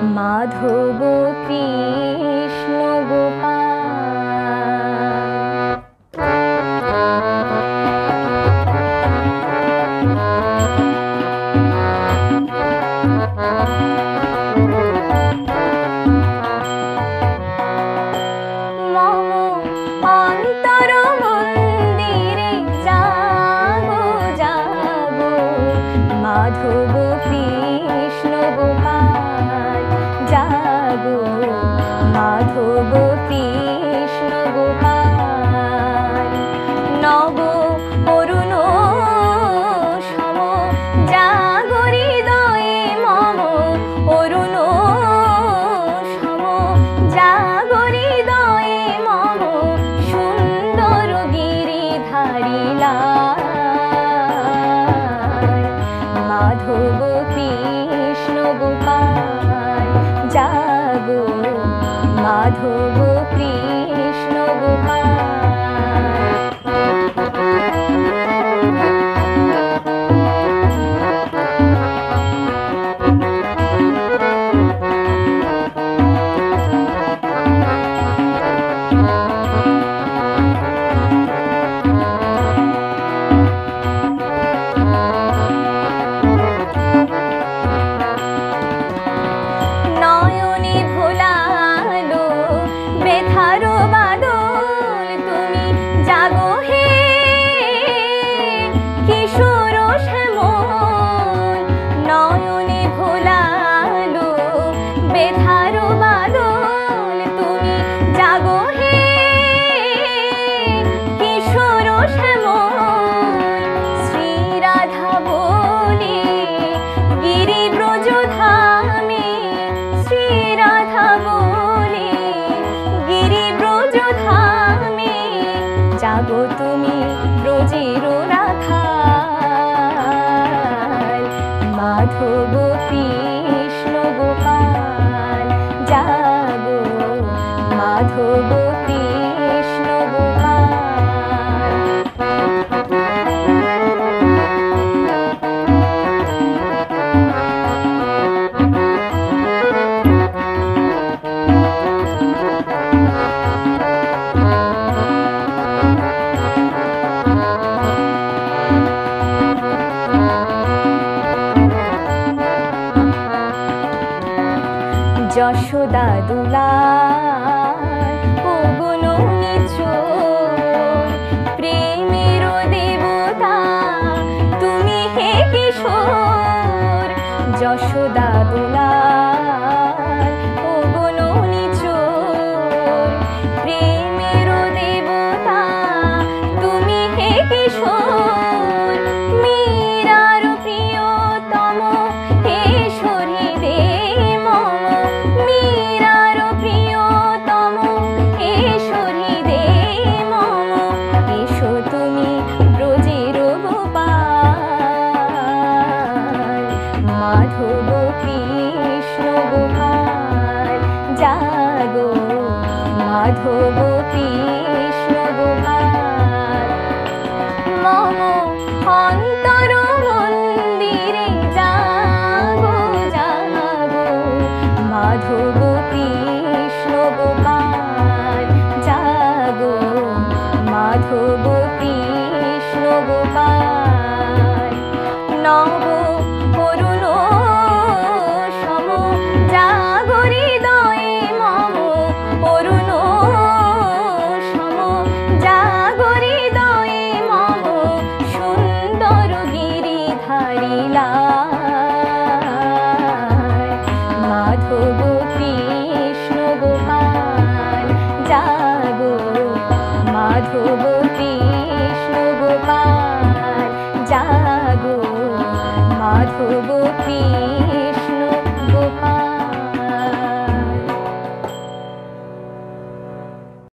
মাধব কৃষ্ণ গোপাল। মম অন্তর মন্দিরে জাগো জাগো মাধব কৃষ্ণ গোপাল, জাগো মাধব কৃষ্ণ গোপাল। নব অরুণ সম জাগো হৃদয়ে মম, অরুণ সম জাগো হৃদয়ে মম, সুন্দর গিরিধারী লাল। মাধব কৃষ্ণ গোপাল, জাগো মাধব কৃষ্ণ গোপাল। নয়নে ভোলালো বেথার বাদল, তুমি জাগো হে কিশোর শ্যামল। নয়নে ভোলালো বেথার বাদল, তুমি জাগো হে কিশোর শ্যামল। শ্রী রাধা বলে গিরিব্রজ ধামে, শ্রী রাধা বলে গিরিব্রজ ধামে, জাগো তুমি ব্রজের রাখাল। মাধব কৃষ্ণ গোপাল, জাগো মাধব কৃষ্ণ গোপাল। যশোদা দুলাল ওগুণ নিচোর, প্রেমের দেবতা তুমি হে কিশোর। যশোদা দুলাল ওগুণ নিচোর, প্রেমের দেবতা তুমি হে কিশোর। মীরার প্রিয়তম হে সরিদে মম, মীরার প্রিয়তম হে সরিদে মম। এসো তুমি ব্রজের গোপাল, মাধব কৃষ্ণ গোপাল, জাগো মাধব কৃষ্ণ গোপাল। মম অন্তর মন্দিরে জাগো জাগো মাধব কৃষ্ণ গোপাল, জাগো মাধব কৃষ্ণ গোপাল। নব অরুণ সম জাগো হৃদয়ে মম, অরুণ সম জাগো হৃদয়ে মম, সুন্দর গিরিধারী লাল। মাধব কৃষ্ণ গোপাল, জাগো মাধব কৃষ্ণ গোপাল, জাগো মাধব